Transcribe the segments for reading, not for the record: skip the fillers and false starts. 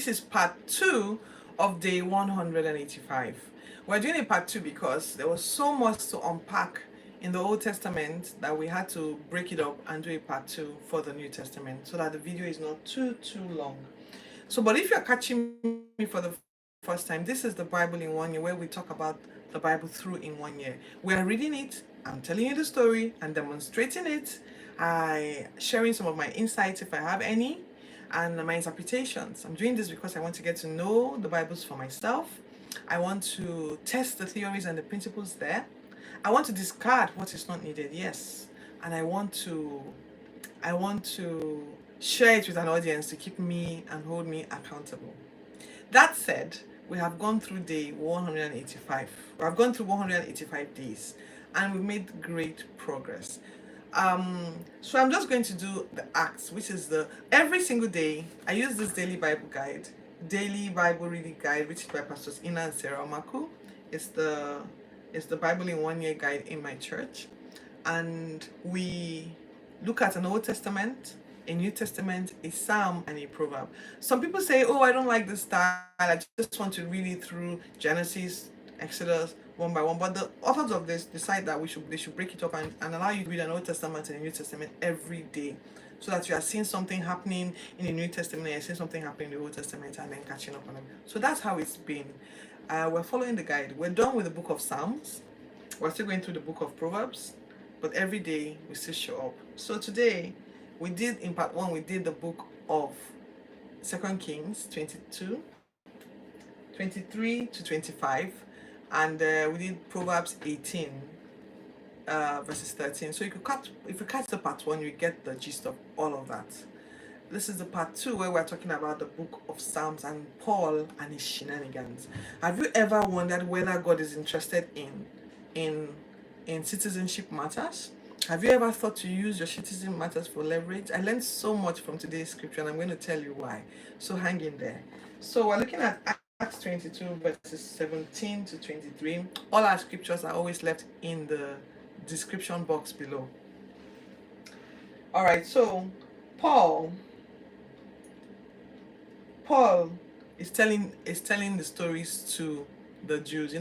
is part 2 of day 185. We're doing a part 2 because there was so much to unpack in the Old Testament that we had to break it up and do a part 2 for the New Testament so that the video is not too long. So, but if you're catching me for the first time, this is the Bible in 1 year, where we talk about the Bible through in 1 year. We are reading it, I'm telling you the story and demonstrating it, I sharing some of my insights if I have any, and my interpretations. I'm doing this because I want to get to know the Bibles for myself. I want to test the theories and the principles there. I want to discard what is not needed, yes. And I want to share it with an audience to keep me and hold me accountable. That said, we have gone through day 185. We have gone through 185 days and we've made great progress. So I'm just going to do the acts, which is the every single day. I use this daily Bible reading guide, which is by Pastors Ina and Sarah Omaku. It's the Bible in 1 year guide in my church, and we look at an Old Testament, a New Testament, a Psalm, and a Proverb. Some people say, "Oh, I don't like this style. I just want to read it through Genesis, Exodus, one by one." But the authors of this decide that they should break it up and allow you to read an Old Testament and a New Testament every day, so that you are seeing something happening in the New Testament and you're seeing something happening in the Old Testament and then catching up on them. So that's how it's been. We're following the guide. We're done with the book of Psalms. We're still going through the book of Proverbs, but every day we still show up. So today, in part 1, we did the book of 2 Kings 22, 23 to 25, and we did Proverbs 18, verses 13. So if you catch the part 1, you get the gist of all of that. This is the part 2 where we're talking about the book of Psalms and Paul and his shenanigans. Have you ever wondered whether God is interested in citizenship matters? Have you ever thought to use your citizen matters for leverage? I learned so much from today's scripture and I'm going to tell you why. So hang in there. So we're looking at Acts 22 verses 17 to 23. All our scriptures are always left in the description box below. All right, so Paul is telling the stories to the Jews. He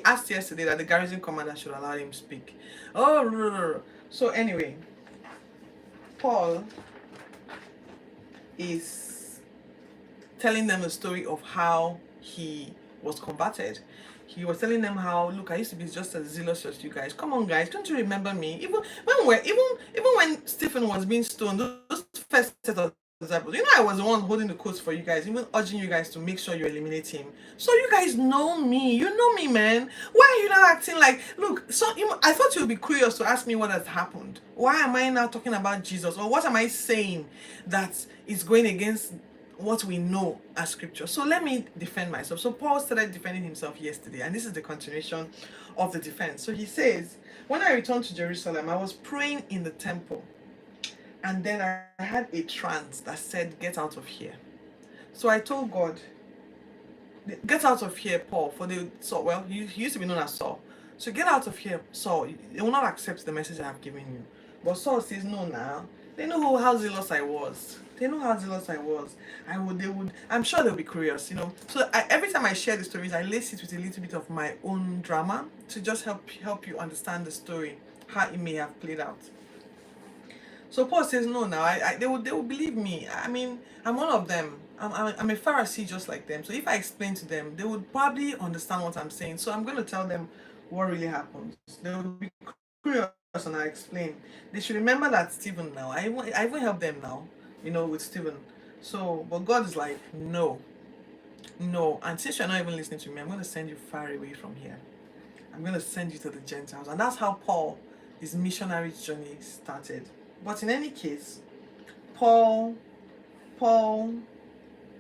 asked yesterday that the garrison commander should allow him speak. So anyway, Paul is telling them a story of how he was converted. He was telling them how, look, I used to be just as zealous as you guys. Come on, guys, don't you remember me? Even when Stephen was being stoned, those first set of disciples, I was the one holding the coats for you guys, even urging you guys to make sure you eliminate him. So you guys know me. You know me, man. Why are you not acting like, look, I thought you would be curious to ask me what has happened. Why am I now talking about Jesus? Or what am I saying that is going against what we know as scripture? So let me defend myself. So Paul started defending himself yesterday, and this is the continuation of the defense. So he says, when I returned to Jerusalem, I was praying in the temple, and then I had a trance that said, get out of here. So I told God, get out of here, Paul, for the Saul. Well, he used to be known as Saul. So get out of here, Saul. They will not accept the message I have given you. But Saul says, no, now. They know how zealous I was. I'm sure they'll be curious, So every time I share the stories, I lace it with a little bit of my own drama to just help you understand the story, how it may have played out. So Paul says, no, now they will believe me. I mean, I'm one of them. I'm a Pharisee just like them. So if I explain to them, they would probably understand what I'm saying. So I'm going to tell them what really happened. They will be curious and I explain. They should remember that Stephen now. I even help them now, with Stephen. So, but God is like, no. And since you're not even listening to me, I'm going to send you far away from here. I'm going to send you to the Gentiles. And that's how his missionary journey started. But in any case, Paul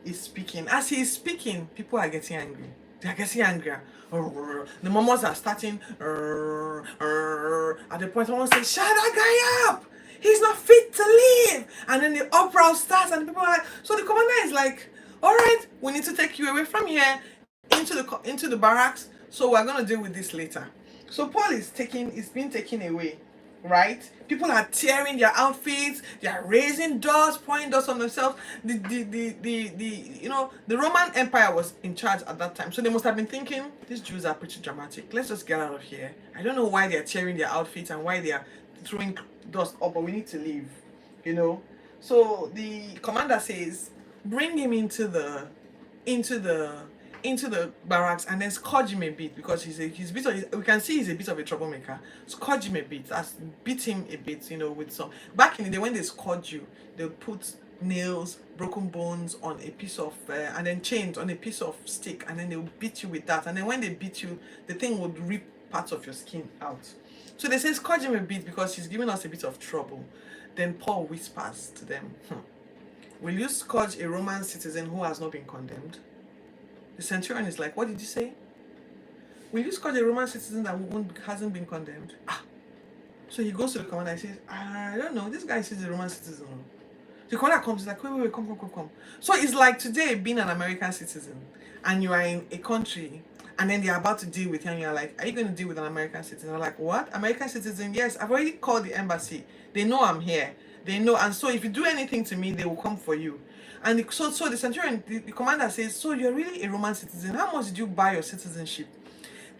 is speaking. As he is speaking, people are getting angry. They are getting angrier. The murmurs are starting. At the point, someone says, shut that guy up! He's not fit to live! And then the uproar starts, and people are like, so the commander is like, all right, we need to take you away from here into the barracks. So we're going to deal with this later. So Paul is being taken away right? People are tearing their outfits, they are raising dust, pouring dust on themselves. The Roman Empire was in charge at that time. So they must have been thinking, these Jews are pretty dramatic. Let's just get out of here. I don't know why they're tearing their outfits and why they are throwing dust up, but we need to leave, you know. So the commander says, bring him into the into the barracks and then scourge him a bit because we can see he's a bit of a troublemaker. Scourge him a bit, as beat him a bit, with some. Back in the day when they scourge you, they'll put nails, broken bones on a piece of and then chains on a piece of stick, and then they'll beat you with that. And then when they beat you, the thing would rip parts of your skin out. So they say scourge him a bit because he's giving us a bit of trouble. Then Paul whispers to them, will you scourge a Roman citizen who has not been condemned? The centurion is like, what did you say? Will you scourge a Roman citizen that hasn't been condemned? So he goes to the commander and says, I don't know, this guy says a Roman citizen. The commander comes, he's like, wait, come. So it's like today being an American citizen and you are in a country and then they're about to deal with you and you're like, are you going to deal with an American citizen? I'm like, what? American citizen? Yes, I've already called the embassy. They know I'm here. They know, and so if you do anything to me, they will come for you. And so the centurion, the commander says, so you're really a Roman citizen. How much did you buy your citizenship?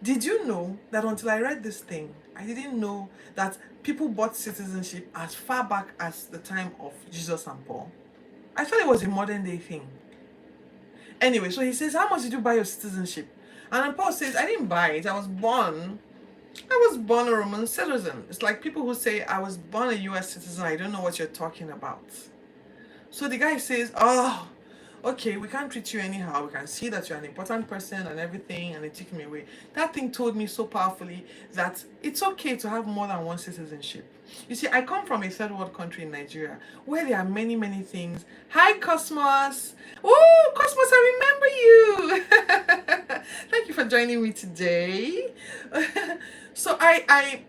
Did you know that until I read this thing, I didn't know that people bought citizenship as far back as the time of Jesus and Paul? I thought it was a modern day thing. Anyway, so he says, how much did you buy your citizenship? And then Paul says, I didn't buy it. I was born a Roman citizen. It's like people who say, I was born a US citizen. I don't know what you're talking about. So the guy says, oh, okay, we can't treat you anyhow. We can see that you're an important person and everything, and they took me away. That thing told me so powerfully that it's okay to have more than one citizenship. You see, I come from a third world country in Nigeria where there are many, many things. Hi, Cosmos. Oh, Cosmos, I remember you. Thank you for joining me today. So I,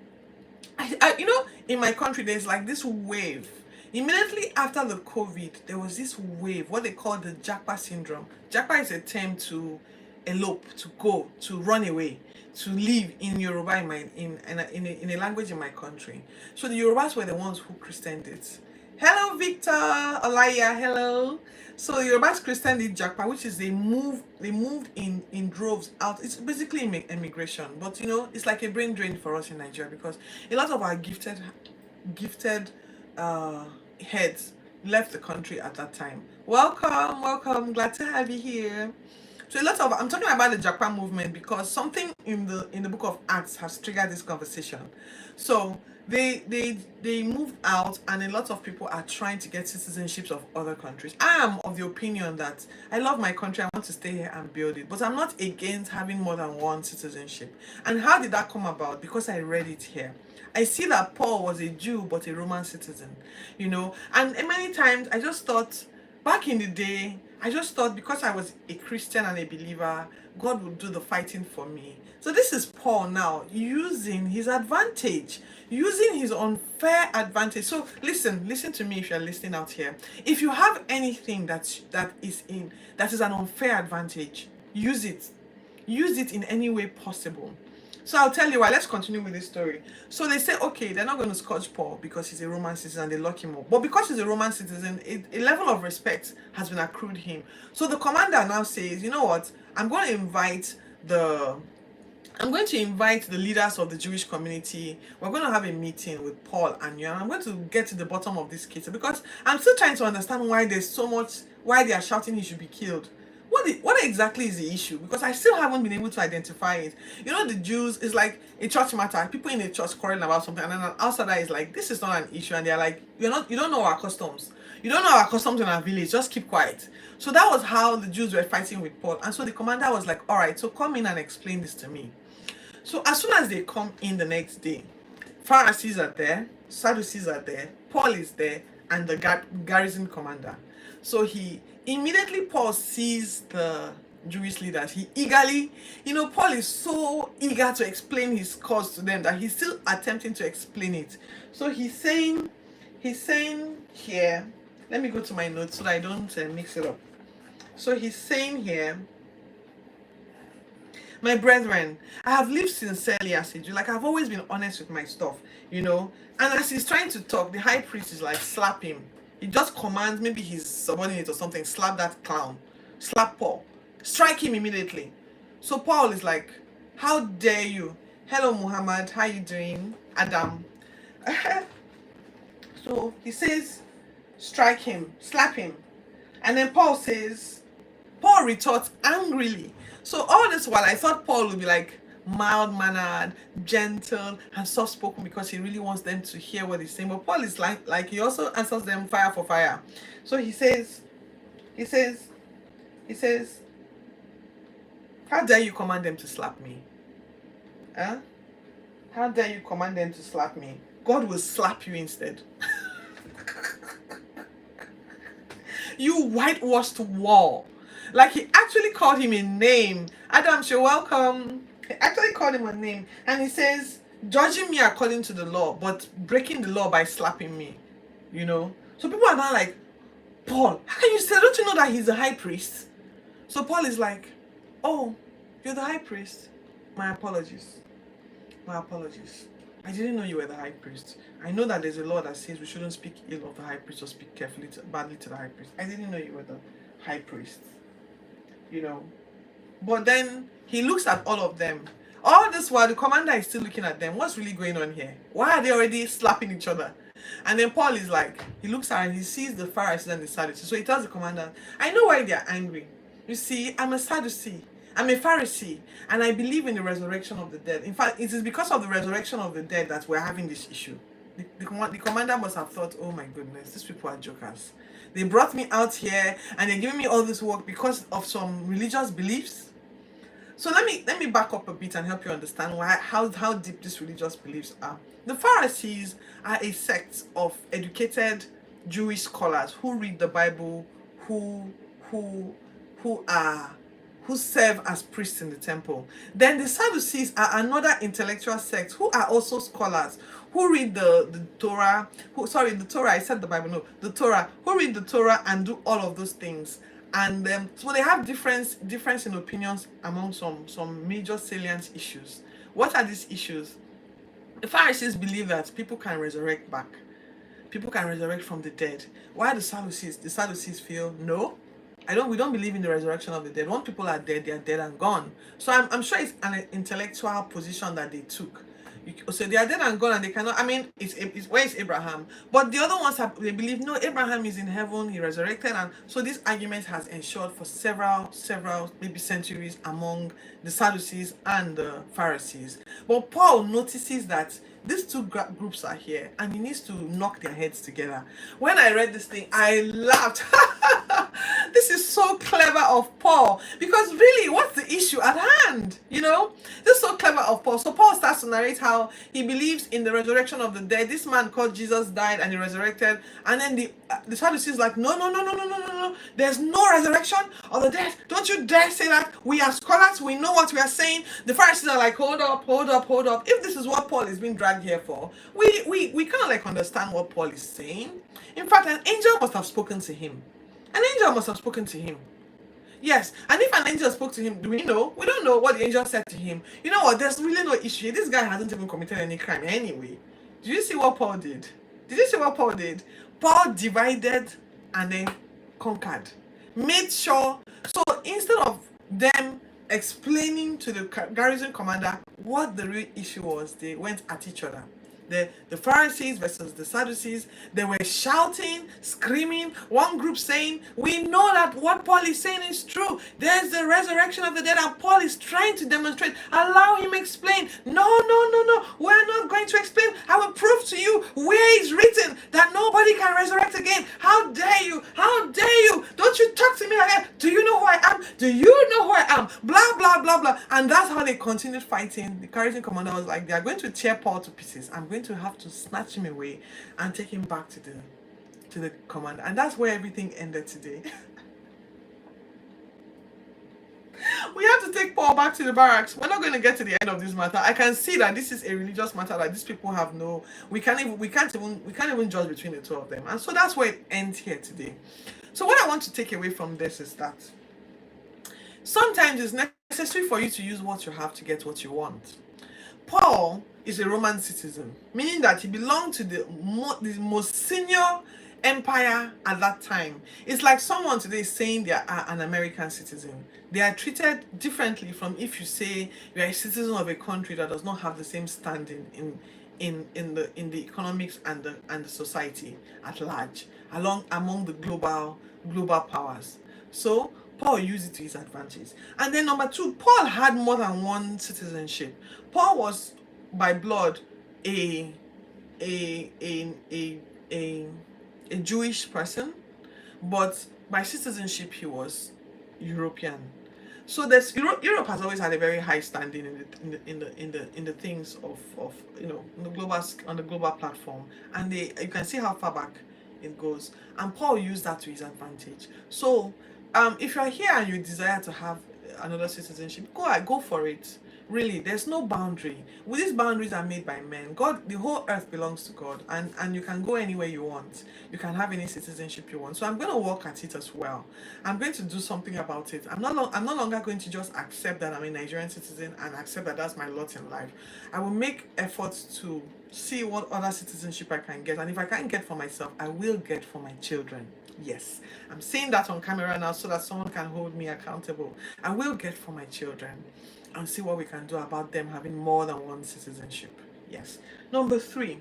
in my country, there's like this wave. Immediately after the COVID, there was this wave, what they call the Japa syndrome. Japa is a term to elope, to go, to run away, to live in Yoruba in a language in my country. So the Yorubas were the ones who christened it. Hello, Victor, Olaya, hello. So the Yorubas christened it Japa, which is they moved in droves out. It's basically immigration, but it's like a brain drain for us in Nigeria because a lot of our gifted heads left the country at that time. Welcome, glad to have you here. So I'm talking about the Japan movement because something in the book of Acts has triggered this conversation. So they moved out and a lot of people are trying to get citizenships of other countries. I am of the opinion that I love my country, I want to stay here and build it, but I'm not against having more than one citizenship. And how did that come about? Because I read it here. I see that Paul was a Jew but a Roman citizen, and many times I just thought, back in the day, because I was a Christian and a believer, God would do the fighting for me. So this is Paul now using his advantage, using his unfair advantage. So listen to me if you're listening out here. If you have anything that is an unfair advantage, use it. Use it in any way possible. So I'll tell you why. Let's continue with this story. So they say, okay, they're not going to scourge Paul because he's a Roman citizen and they lock him up. But because he's a Roman citizen, a level of respect has been accrued him. So the commander now says, you know what? I'm going to invite the leaders of the Jewish community. We're going to have a meeting with Paul and you, and I'm going to get to the bottom of this case because I'm still trying to understand why they are shouting he should be killed. What exactly is the issue? Because I still haven't been able to identify it. The Jews is like a church matter. People in a church quarreling about something, and then an outsider is like, this is not an issue, and they're like, you don't know our customs. You don't know our customs in our village. Just keep quiet. So that was how the Jews were fighting with Paul, and so the commander was like, all right, so come in and explain this to me. So as soon as they come in the next day, Pharisees are there, Sadducees are there, Paul is there, and the garrison commander. So Paul sees the Jewish leaders. He eagerly, Paul is so eager to explain his cause to them that he's still attempting to explain it. So he's saying here, let me go to my notes so that I don't mix it up. So he's saying here, My brethren, I have lived sincerely as a Jew. Like, I've always been honest with my stuff, you know. And as he's trying to talk, the high priest is like, slap him. He just commands, maybe his subordinate or something, slap that clown. Slap Paul. Strike him immediately. So Paul is like, how dare you? Hello, Muhammad. How you doing? Adam. So he says, strike him, slap him. And then Paul retorts angrily. So all this while, I thought Paul would be like mild-mannered, gentle, and soft-spoken because he really wants them to hear what he's saying. But Paul is like he also answers them fire for fire. So he says, how dare you command them to slap me? Huh? How dare you command them to slap me? God will slap you instead. You whitewashed wall. Like, he actually called him a name. Adam, you're welcome. He actually called him a name. And he says, judging me according to the law, but breaking the law by slapping me. You know? So people are now like, Paul, how can you say, don't you know that he's the high priest? So Paul is like, oh, you're the high priest. My apologies. My apologies. I didn't know you were the high priest. I know that there's a law that says we shouldn't speak ill of the high priest or speak badly to the high priest. I didn't know you were the high priest. You know. But then he looks at all of them. All this while the commander is still looking at them. What's really going on here? Why are they already slapping each other? And then Paul is like, he looks at and he sees the Pharisees and the Sadducees. So he tells the commander, I know why they are angry. You see, I'm a Sadducee. I'm a Pharisee, and I believe in the resurrection of the dead. In fact, it is because of the resurrection of the dead that we're having this issue. The commander must have thought, oh my goodness, these people are jokers. They brought me out here, and they're giving me all this work because of some religious beliefs. So let me back up a bit and help you understand how deep these religious beliefs are. The Pharisees are a sect of educated Jewish scholars who read the Bible, who serve as priests in the temple. Then the Sadducees are another intellectual sect who are also scholars, who read the Torah, the Torah, I said the Bible, no, the Torah, who read the Torah and do all of those things. And so they have difference in opinions among some major salient issues. What are these issues? The Pharisees believe that people can resurrect back. People can resurrect from the dead. Why the Sadducees feel, no, we don't believe in the resurrection of the dead. Once people are dead, they are dead and gone. So I'm sure it's an intellectual position that they took. So they are dead and gone, and they cannot. I mean, it's where is Abraham? But the other ones they believe, no, Abraham is in heaven. He resurrected, and so this argument has ensured for several maybe centuries among the Sadducees and the Pharisees. But Paul notices that these two groups are here, and he needs to knock their heads together. When I read this thing, I laughed. This is so clever of Paul, because really, what's the issue at hand? You know, this is so clever of Paul. So Paul starts to narrate how he believes in the resurrection of the dead. This man called Jesus died and he resurrected, and then the Sadducees like, no, there's no resurrection of the dead. Don't you dare say that. We are scholars. We know what we are saying. The Pharisees are like, hold up. If this is what Paul is being dragged here for, we kind of like understand what Paul is saying. In fact, an angel must have spoken to him. Yes, and if an angel spoke to him, do we know? We don't know what the angel said to him. You know what? There's really no issue. This guy hasn't even committed any crime anyway. Did you see what Paul did? Paul divided and then conquered. Made sure. So instead of them explaining to the garrison commander what the real issue was, they went at each other. The Pharisees versus the Sadducees, they were shouting, screaming, one group saying, we know that what Paul is saying is true. There's the resurrection of the dead, and Paul is trying to demonstrate. Allow him explain. No, we're not going to explain. I will prove to you where it's written that nobody can resurrect again. How dare you? Don't you talk to me like that. Do you know who I am? Blah, blah, blah, blah. And that's how they continued fighting. The garrison commander was like, they are going to tear Paul to pieces. I'm going to have to snatch him away and take him back to the commander. And that's where everything ended today. We have to take Paul back to the barracks. We're not going to get to the end of this matter. I can see that this is a religious matter that these people have we can't even judge between the two of them. And so that's where it ends here today. So what I want to take away from this is that Sometimes it's necessary for you to use what you have to get what you want. Paul is a Roman citizen, meaning that he belonged to the most senior empire at that time. It's like someone today saying they are an American citizen. They are treated differently from if you say you are a citizen of a country that does not have the same standing in the economics and the society at large, along among the global powers. So Paul used it to his advantage. And then number two, Paul had more than one citizenship. Paul was by blood a a a a a, a Jewish person, but by citizenship he was European. So there's Europe has always had a very high standing in the things of on the global platform, and you can see how far back it goes. And Paul used that to his advantage. So if you're here and you desire to have another citizenship, go for it. Really, there's no boundary. Well, these boundaries are made by men. God, the whole earth belongs to God, and you can go anywhere you want. You can have any citizenship you want. So I'm going to work at it as well. I'm going to do something about it. I'm no longer going to just accept that I'm a Nigerian citizen and accept that that's my lot in life. I will make efforts to see what other citizenship I can get, and if I can't get for myself, I will get for my children. Yes, I'm saying that on camera now so that someone can hold me accountable. I will get for my children and see what we can do about them having more than one citizenship. Yes. Number three,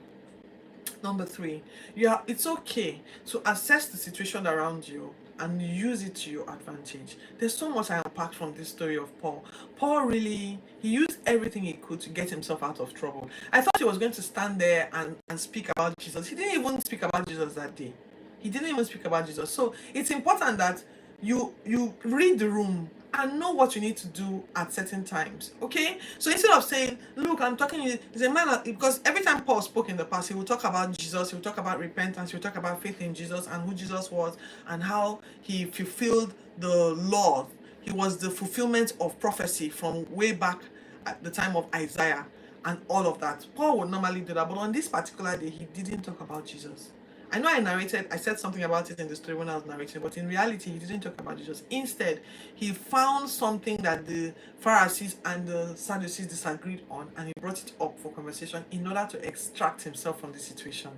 it's okay to assess the situation around you and use it to your advantage. There's so much I unpacked from this story of Paul. Paul really, he used everything he could to get himself out of trouble. I thought he was going to stand there and speak about Jesus. He didn't even speak about Jesus that day. He didn't even speak about Jesus. So it's important that you read the room and know what you need to do at certain times. Okay? So instead of saying, look, I'm talking to you, he's a man because every time Paul spoke in the past, he would talk about Jesus, he would talk about repentance, he would talk about faith in Jesus and who Jesus was and how he fulfilled the law. He was the fulfillment of prophecy from way back at the time of Isaiah and all of that. Paul would normally do that, but on this particular day, he didn't talk about Jesus. I know I said something about it in the story when I was narrating, but in reality, he didn't talk about Jesus. Instead, he found something that the Pharisees and the Sadducees disagreed on, and he brought it up for conversation in order to extract himself from the situation.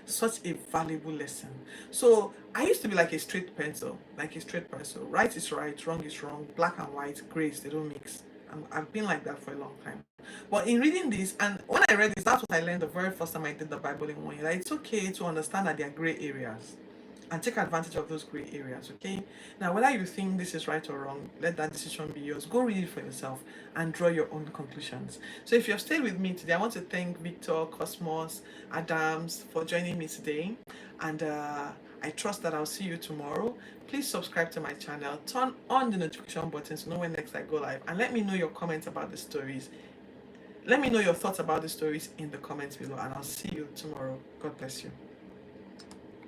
Such a valuable lesson. So I used to be like a straight pencil, Right is right, wrong is wrong, black and white, grays, they don't mix. I've been like that for a long time. But in reading this, and when I read this, that's what I learned the very first time I did the Bible in 1 year. That it's okay to understand that there are gray areas and take advantage of those gray areas, okay? Now, whether you think this is right or wrong, let that decision be yours. Go read it for yourself and draw your own conclusions. So if you've stayed with me today, I want to thank Victor, Cosmos, Adams for joining me today. And I trust that I'll see you tomorrow. Please subscribe to my channel, turn on the notification button to know when next I go live, and let me know your comments about the stories. Let me know your thoughts about the stories in the comments below, and I'll see you tomorrow. God bless you.